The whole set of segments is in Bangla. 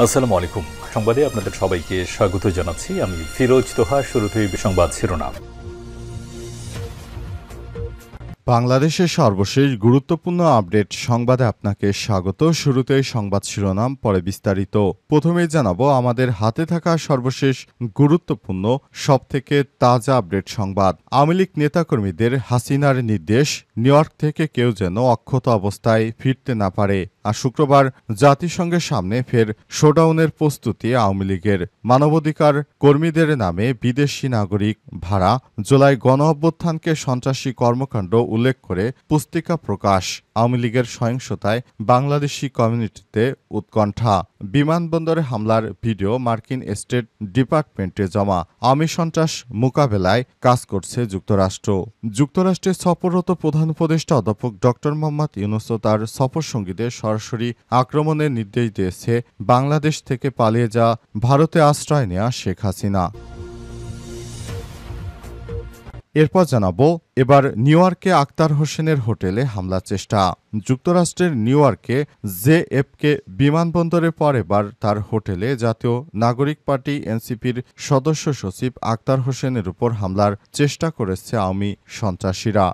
আসসালামু আলাইকুম। সংবাদে আপনাদের সবাইকে স্বাগত জানাচ্ছি। আমি ফিরোজ তোহা। শুরুতেই সংবাদ শিরোনাম। বাংলাদেশের সর্বশেষ গুরুত্বপূর্ণ আপডেট সংবাদে আপনাকে স্বাগত। শুরুতেই সংবাদ শিরোনাম, পরে বিস্তারিত। প্রথমেই জানাবো আমাদের হাতে থাকা সর্বশেষ গুরুত্বপূর্ণ সবথেকে তাজা আপডেট সংবাদ। আওয়ামী লীগ নেতাকর্মীদের হাসিনার নির্দেশ, নিউ ইয়র্ক থেকে কেউ যেন অক্ষত অবস্থায় ফিরতে না পারে। আর শুক্রবার জাতিসংঘের সামনে ফের শোডাউনের প্রস্তুতি আওয়ামী লীগের। মানবাধিকার কর্মীদের নামে বিদেশি নাগরিক ভাড়া, জুলাই গণঅভ্যুত্থানকে সন্ত্রাসী কর্মকাণ্ড উল্লেখ করে পুস্তিকা প্রকাশ। আওয়ামী লীগের সহিংসতায় বাংলাদেশি কমিউনিটিতে উৎকণ্ঠা। বিমানবন্দরে হামলার ভিডিও মার্কিন স্টেট ডিপার্টমেন্টে জমা। আওয়ামী সন্ত্রাস মোকাবেলায় কাজ করছে যুক্তরাষ্ট্র। যুক্তরাষ্ট্রে সফররত প্রধান উপদেষ্টা অধ্যাপক ড মোহাম্মদ ইউনূস ও তার সফরসঙ্গীদের সরাসরি আক্রমণের নির্দেশ দিয়েছে বাংলাদেশ থেকে পালিয়ে যাওয়া ভারতে আশ্রয় নেওয়া শেখ হাসিনা। এরপর জানাবো এবার নিউ ইয়র্কে আক্তার হোসেনের হোটেলে হামলার চেষ্টা। যুক্তরাষ্ট্রের নিউ ইয়র্কে জেএফকে বিমানবন্দরের পর এবার তার হোটেলে জাতীয় নাগরিক পার্টি এনসিপির সদস্য সচিব আক্তার হোসেনের উপর হামলার চেষ্টা করেছে আওয়ামী সন্ত্রাসীরা।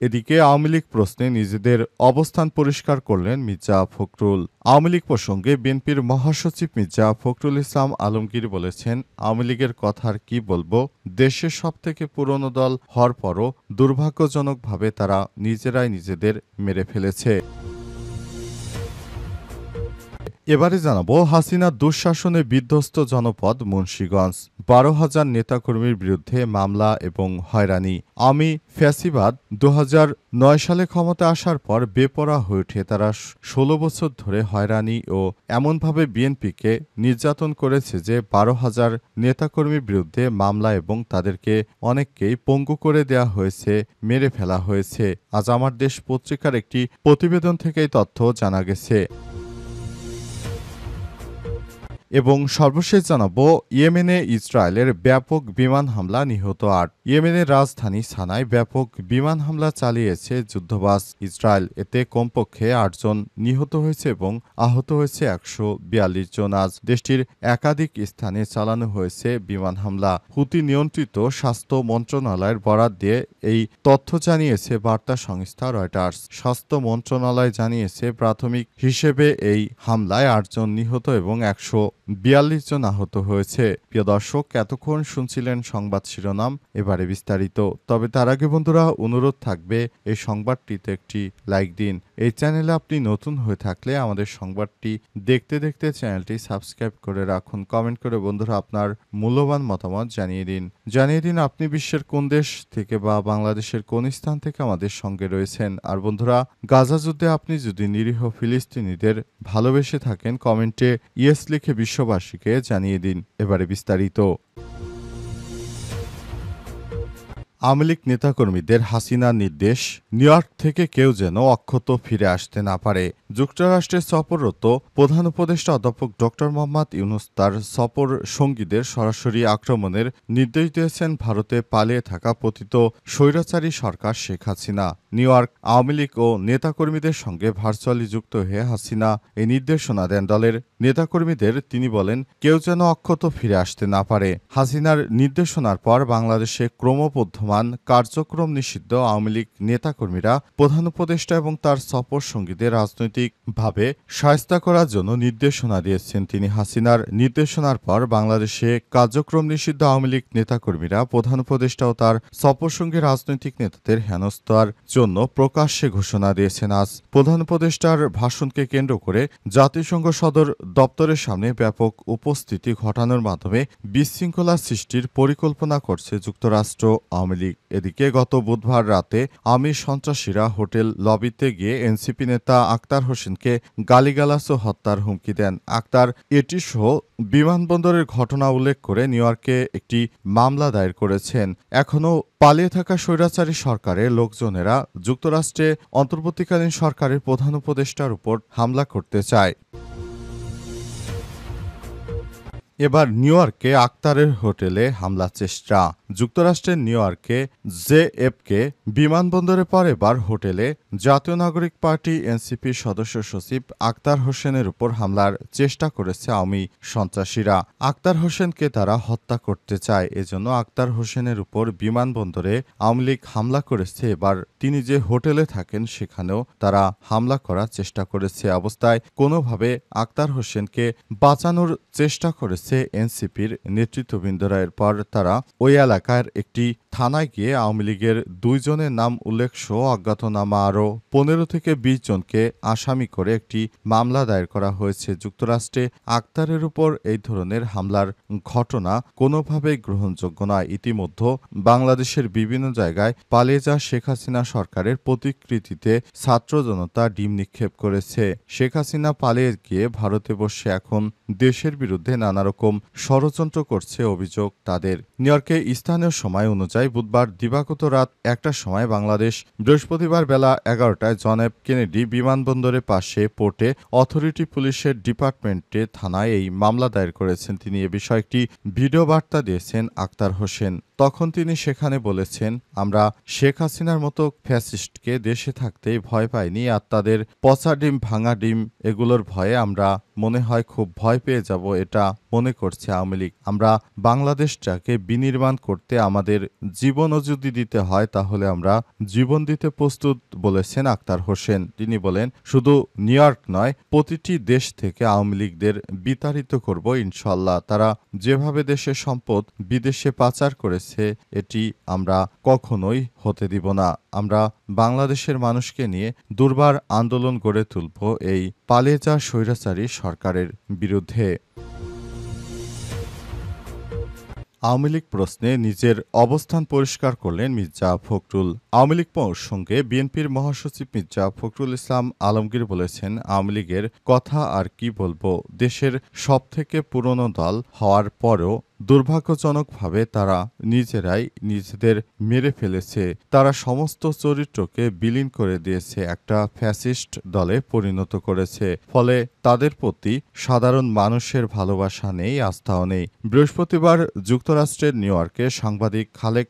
এদিকে আওয়ামী লীগ প্রশ্নে নিজেদের অবস্থান পরিষ্কার করলেন মির্জা ফখরুল। আওয়ামী লীগ প্রসঙ্গে বিএনপির মহাসচিব মির্জা ফখরুল ইসলাম আলমগীর বলেছেন, আওয়ামী লীগের কথার কি বলবো, দেশের সবথেকে পুরনো দল হওয়ার পরও দুর্ভাগ্যজনকভাবে তারা নিজেরাই নিজেদের মেরে ফেলেছে। এবারে জানাবো হাসিনার দুঃশাসনে বিধ্বস্ত জনপদ মুন্সিগঞ্জ। ১২,০০০ নেতাকর্মীর বিরুদ্ধে মামলা এবং হয়রানি। আওয়ামী ফ্যাসিবাদ ২০০৯ সালে ক্ষমতা আসার পর বেপরোয়া হয়ে ওঠে। তারা ১৬ বছর ধরে হয়রানি ও এমনভাবে বিএনপিকে নির্যাতন করেছে যে ১২,০০০ নেতাকর্মীর বিরুদ্ধে মামলা এবং তাদেরকে অনেককেই পঙ্গু করে দেয়া হয়েছে, মেরে ফেলা হয়েছে। আজ আমার দেশ পত্রিকার একটি প্রতিবেদন থেকেই তথ্য জানা গেছে। এবং সর্বশেষ জানাবো ইয়েমেনে ইসরায়েলের ব্যাপক বিমান হামলা, নিহত ৮। ইয়েমেনের রাজধানী সানায় ব্যাপক বিমান হামলা চালিয়েছে যুদ্ধবাজ ইসরায়েল। এতে কমপক্ষে ৮ জন নিহত হয়েছে এবং আহত হয়েছে ১৪২ জন। আজ দেশটির একাধিক স্থানে চালানো হয়েছে বিমান হামলা। হুতি নিয়ন্ত্রিত স্বাস্থ্য মন্ত্রণালয়ের বরাত দিয়ে এই তথ্য জানিয়েছে বার্তা সংস্থা রয়টার্স। স্বাস্থ্য মন্ত্রণালয় জানিয়েছে প্রাথমিক হিসেবে এই হামলায় ৮ জন নিহত এবং ১৪২ জন আহত হয়েছে। প্রিয় দর্শক, এতক্ষণ শুনছিলেন সংবাদ শিরোনাম, এবারে বিস্তারিত। তবে তার আগে বন্ধুরা, অনুরোধ থাকবে এই সংবাদটিতে একটি লাইক দিন। এই চ্যানেলে আপনি নতুন হয়ে থাকলে আমাদের সংবাদটি দেখতে দেখতে চ্যানেলটি সাবস্ক্রাইব করে রাখুন। কমেন্ট করে বন্ধুরা আপনার মূল্যবান মতামত জানিয়ে দিন আপনি বিশ্বের কোন দেশ থেকে বা বাংলাদেশের কোন স্থান থেকে আমাদের সঙ্গে রয়েছেন। আর বন্ধুরা, গাজা যুদ্ধে আপনি যদি নিরীহ ফিলিস্তিনিদের ভালোবেসে থাকেন, কমেন্টে ইয়েস লিখে বিশ্ববাসীকে জানিয়ে দিন। এবারে বিস্তারিত। আওয়ামী লীগ নেতাকর্মীদের হাসিনার নির্দেশ, নিউ ইয়র্ক থেকে কেউ যেন অক্ষত ফিরে আসতে না পারে। যুক্তরাষ্ট্রে সফররত প্রধান উপদেষ্টা অধ্যাপক ড মোহাম্মদ ইউনূস তার সফর সঙ্গীদের সরাসরি আক্রমণের নির্দেশ দিয়েছেন ভারতে পালিয়ে থাকা পতিত স্বৈরাচারী সরকার শেখ হাসিনা। নিউ ইয়র্ক আওয়ামী লীগ ও নেতাকর্মীদের সঙ্গে ভার্চুয়ালি যুক্ত হয়ে হাসিনা এই নির্দেশনা দেন দলের নেতাকর্মীদের। তিনি বলেন, কেউ যেন অক্ষত ফিরে আসতে না পারে। হাসিনার নির্দেশনার পর বাংলাদেশে ক্রমবর্ধমান কার্যক্রম নিষিদ্ধ আওয়ামী লীগ নেতাকর্মীরা প্রধান উপদেষ্টা এবং তার সফর সঙ্গীদের রাজনৈতিকভাবে শায়েস্তা করার জন্য নির্দেশনা দিয়েছেন তিনি। হাসিনার নির্দেশনার পর বাংলাদেশে কার্যক্রম নিষিদ্ধ আওয়ামী লীগ নেতাকর্মীরা প্রধান উপদেষ্টা ও তার সফরসঙ্গী রাজনৈতিক নেতাদের হেনস্থার জন্য প্রকাশ্যে ঘোষণা দিয়েছেন। আজ প্রধান উপদেষ্টার ভাষণকে কেন্দ্র করে জাতিসংঘ সদর দপ্তরের সামনে ব্যাপক উপস্থিতি ঘটানোর মাধ্যমে বিশৃঙ্খলা সৃষ্টির পরিকল্পনা করছে যুক্তরাষ্ট্র আওয়ামী লীগ। এদিকে গত বুধবার রাতে আওয়ামী সন্ত্রাসীরা হোটেল লবিতে গিয়ে এনসিপি নেতা আক্তার হোসেনকে গালিগালাজ ও হত্যার হুমকি দেন। আক্তার এটি সহ বিমানবন্দরের ঘটনা উল্লেখ করে নিউ ইয়র্কে একটি মামলা দায়ের করেছেন। এখনও পালিয়ে থাকা স্বৈরাচারী সরকারের লোকজনেরা যুক্তরাষ্ট্রে অন্তর্বর্তীকালীন সরকারের প্রধান উপদেষ্টার উপর হামলা করতে চায়। এবার নিউ ইয়র্কে আক্তারের হোটেলে হামলার চেষ্টা। যুক্তরাষ্ট্রের নিউ ইয়র্কে জেএফকে বিমানবন্দরে পর এবার হোটেলে জাতীয় নাগরিক পার্টি এনসিপির সদস্য সচিব আক্তার হোসেনের উপর হামলার চেষ্টা করেছে আওয়ামী সন্ত্রাসীরা। আক্তার হোসেনকে তারা হত্যা করতে চায়, এজন্য আক্তার হোসেনের উপর বিমানবন্দরে আওয়ামী লীগ হামলা করেছে। এবার তিনি যে হোটেলে থাকেন সেখানেও তারা হামলা করার চেষ্টা করেছে। অবস্থায় কোনোভাবে আক্তার হোসেনকে বাঁচানোর চেষ্টা করেছে এনসিপির নেতৃত্ববৃন্দরা। এরপর তারা ওই এলাকার একটি থানায় গিয়ে আওয়ামী লীগের 2 জনের নাম উল্লেখ সহ অজ্ঞাতনামা আরও 15 থেকে 20 জনকে আসামি করে একটি মামলা দায়ের করা হয়েছে। যুক্তরাষ্ট্রে আক্তারের উপর এই ধরনের হামলার ঘটনা কোনোভাবেই গ্রহণযোগ্য নয়। ইতিমধ্যে বাংলাদেশের বিভিন্ন জায়গায় পালিয়ে যাওয়া শেখ হাসিনা সরকারের প্রতিকৃতিতে ছাত্র জনতা ডিম নিক্ষেপ করেছে। শেখ হাসিনা পালিয়ে গিয়ে ভারতে বসে এখন দেশের বিরুদ্ধে নানা রকম ষড়যন্ত্র করছে অভিযোগ তাদের। নিউ ইয়র্কে স্থানীয় সময় অনুযায়ী বুধবার দিবাগত রাত 1টার সময় বাংলাদেশ বৃহস্পতিবার বেলা 11টায় জন এফ কেনেডি বিমানবন্দরের পাশে পোর্টে অথরিটি পুলিশের ডিপার্টমেন্টে থানায় এই মামলা দায়ের করেছেন তিনি। এ বিষয়ে একটি ভিডিও বার্তা দিয়েছেন আক্তার হোসেন। তখন তিনি সেখানে বলেছেন, আমরা শেখ হাসিনার মতো ফ্যাসিস্টকে দেশে থাকতেই ভয় পাইনি, আর তাদের পচা ডিম ভাঙা ডিম এগুলোর ভয়ে আমরা মনে হয় খুব ভয় পেয়ে যাব, এটা মনে করছে আওয়ামী লীগ। আমরা বাংলাদেশটাকে বিনির্মাণ করতে আমাদের জীবনও যদি দিতে হয় তাহলে আমরা জীবন দিতে প্রস্তুত, বলেছেন আক্তার হোসেন। তিনি বলেন, শুধু নিউ ইয়র্ক নয়, প্রতিটি দেশ থেকে আওয়ামী লীগদের বিতাড়িত করব ইনশাল্লাহ। তারা যেভাবে দেশের সম্পদ বিদেশে পাচার করেছে এটি আমরা কখনোই হতে দিব না। আমরা বাংলাদেশের মানুষকে নিয়ে দুর্বার আন্দোলন গড়ে তুলব এই পালিয়ে যাওয়া স্বৈরাচারী সরকারের বিরুদ্ধে। আওয়ামী লীগ প্রশ্নে নিজের অবস্থান পরিষ্কার করলেন মির্জা ফখরুল। আওয়ামী লীগ প্রসঙ্গে বিএনপির মহাসচিব মির্জা ফখরুল ইসলাম আলমগীর বলেছেন, আওয়ামী লীগের কথা আর কি বলবো, দেশের সবথেকে পুরনো দল হওয়ার পরেও দুর্ভাগ্যজনকভাবে তারা নিজেরাই নিজেদের মেরে ফেলেছে। তারা সমস্ত চরিত্রকে বিলীন করে দিয়েছে, একটা ফ্যাসিস্ট দলে পরিণত করেছে। ফলে তাদের প্রতি সাধারণ মানুষের ভালোবাসা নেই, আস্থাও নেই। বৃহস্পতিবার যুক্তরাষ্ট্রের নিউ ইয়র্কে সাংবাদিক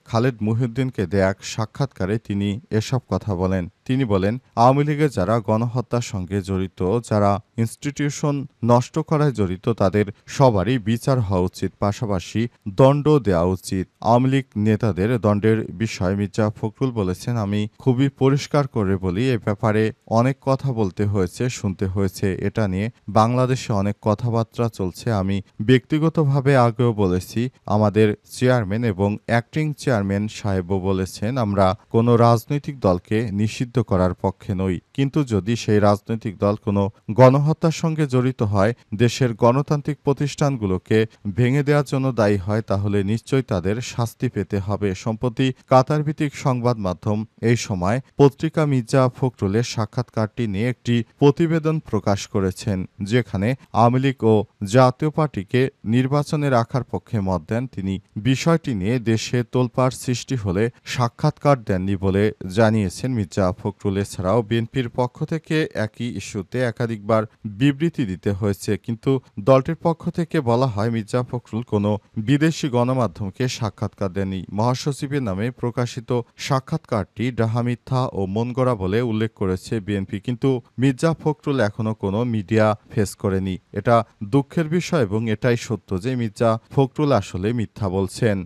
খালেদ মুহিউদ্দিনকে দেয়া এক সাক্ষাৎকারে তিনি এসব কথা বলেন। তিনি বলেন, আওয়ামী লীগের যারা গণহত্যার সঙ্গে জড়িত, যারা ইনস্টিটিউশন নষ্ট করায় জড়িত, তাদের সবারই বিচার হওয়া উচিত, পাশাপাশি দণ্ড দেওয়া উচিত। আওয়ামী লীগ নেতাদের দণ্ডের বিষয়ে মির্জা ফখরুল বলেছেন, আমি খুবই পরিষ্কার করে বলি, এ ব্যাপারে অনেক কথা বলতে হয়েছে, শুনতে হয়েছে। এটা নিয়ে বাংলাদেশে অনেক কথাবার্তা চলছে। আমি ব্যক্তিগতভাবে আগেও বলেছি, আমাদের চেয়ারম্যান এবং অ্যাক্টিং চেয়ারম্যান সাহেবও বলেছেন, আমরা কোনো রাজনৈতিক দলকে নিষিদ্ধ করার পক্ষে নই, কিন্তু যদি সেই রাজনৈতিক দল কোনো গণহত্যার সঙ্গে জড়িত হয়, দেশের গণতান্ত্রিক প্রতিষ্ঠানগুলোকে ভেঙে দেওয়ার জন্য দায়ী হয়, তাহলে নিশ্চয়ই তাদের শাস্তি পেতে হবে। সম্প্রতি কাতার ভিত্তিক সংবাদ মাধ্যম এই সময় পত্রিকা মির্জা ফখরুলের সাক্ষাৎকারটি নিয়ে একটি প্রতিবেদন প্রকাশ করেছেন, যেখানে আওয়ামী লীগ ও জাতীয় পার্টিকে নির্বাচনে রাখার পক্ষে মত দেন তিনি। বিষয়টি নিয়ে দেশে তোলপাড় সৃষ্টি হলে সাক্ষাৎকার দেননি বলে জানিয়েছেন মির্জা ফখরুল। এছাড়াও বিএনপির পক্ষ থেকে একই ইস্যুতে একাধিকবার বিবৃতি দিতে হয়েছে, কিন্তু দলটির পক্ষ থেকে বলা হয় মির্জা ফখরুল কোনো বিদেশি গণমাধ্যমকে সাক্ষাৎকার দেননি। মহাসচিবের নামে প্রকাশিত সাক্ষাৎকারটি ডাহা, মিথ্যা ও মনগড়া বলে উল্লেখ করেছে বিএনপি, কিন্তু মির্জা ফখরুল এখনো কোনো মিডিয়া ফেস করেনি। এটা দুঃখের বিষয় এবং এটাই সত্য যে মির্জা ফখরুল আসলে মিথ্যা বলছেন।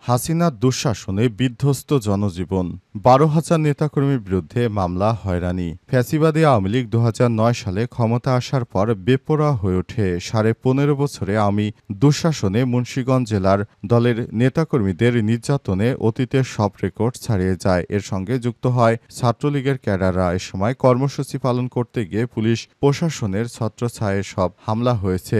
হাসিনার দুঃশাসনে বিধ্বস্ত জনজীবন, 12,000 নেতাকর্মীর বিরুদ্ধে মামলা, হয়রানি। ফ্যাসিবাদী আওয়ামী লীগ 2009 সালে ক্ষমতা আসার পর বেপরোয়া হয়ে ওঠে। 15.5 বছরে আওয়ামী দুঃশাসনে মুন্সিগঞ্জ জেলার দলের নেতাকর্মীদের নির্যাতনে অতীতের সব রেকর্ড ছাড়িয়ে যায়। এর সঙ্গে যুক্ত হয় ছাত্রলীগের ক্যাডাররা। এ সময় কর্মসূচি পালন করতে গিয়ে পুলিশ প্রশাসনের ছত্রছায়ায় সব হামলা হয়েছে।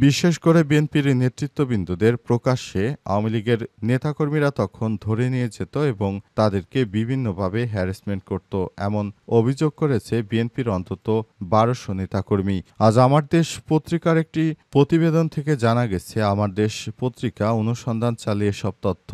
বিশেষ করে বিএনপির নেতৃত্ববৃন্দদের প্রকাশ্যে আওয়ামী লীগের নেতাকর্মীরা তখন ধরে নিয়ে যেত এবং তাদের তাদেরকে বিভিন্নভাবে হ্যারাসমেন্ট করত, এমন অভিযোগ করেছে বিএনপির অন্তত ১২০০ নেতাকর্মী। আজ আমার দেশ পত্রিকার একটি প্রতিবেদন থেকে জানা গেছে, আমার দেশ পত্রিকা অনুসন্ধান চালিয়ে সব তথ্য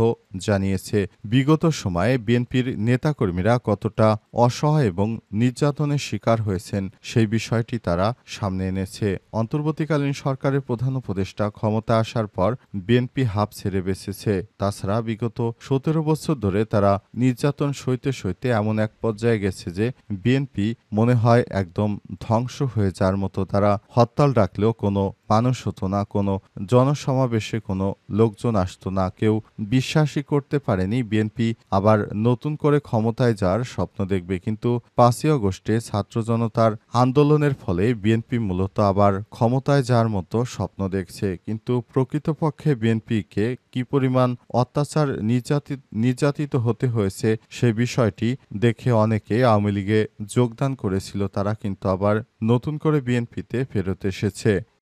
জানিয়েছে বিগত সময়ে বিএনপির নেতাকর্মীরা কতটা অসহায় এবং নির্যাতনের শিকার হয়েছেন সেই বিষয়টি তারা সামনে এনেছে। অন্তর্বর্তীকালীন সরকারের প্রধান উপদেষ্টা ক্ষমতা আসার পর বিএনপি হাঁপ ছেড়ে বেঁচেছে। তাছাড়া বিগত ১৭ বছর ধরে তারা নির্যাতন সইতে সইতে এমন এক পর্যায়ে গেছে যে বিএনপি মনে হয় একদম ধ্বংস হয়ে যাওয়ার মতো। তারা হরতাল ডাকলেও কোনো মানুষ হতো না, কোনো জনসমাবেশে কোনো লোকজন আসতো না, কেউ বিশ্বাসই করতে পারেনি বিএনপি আবার নতুন করে ক্ষমতায় যাওয়ার স্বপ্ন দেখবে। কিন্তু ৫ই আগস্টে ছাত্র জনতার আন্দোলনের ফলে বিএনপি মূলত আবার ক্ষমতায় যাওয়ার মতো স্বপ্ন দেখছে। কিন্তু প্রকৃতপক্ষে বিএনপিকে কি পরিমাণ অত্যাচার নির্যাতিত হতে হয়েছে সে বিষয়টি দেখে অনেকে আওয়ামী লীগে যোগদান করেছিল, তারা কিন্তু আবার নতুন করে বিএনপিতে ফেরত এসেছে।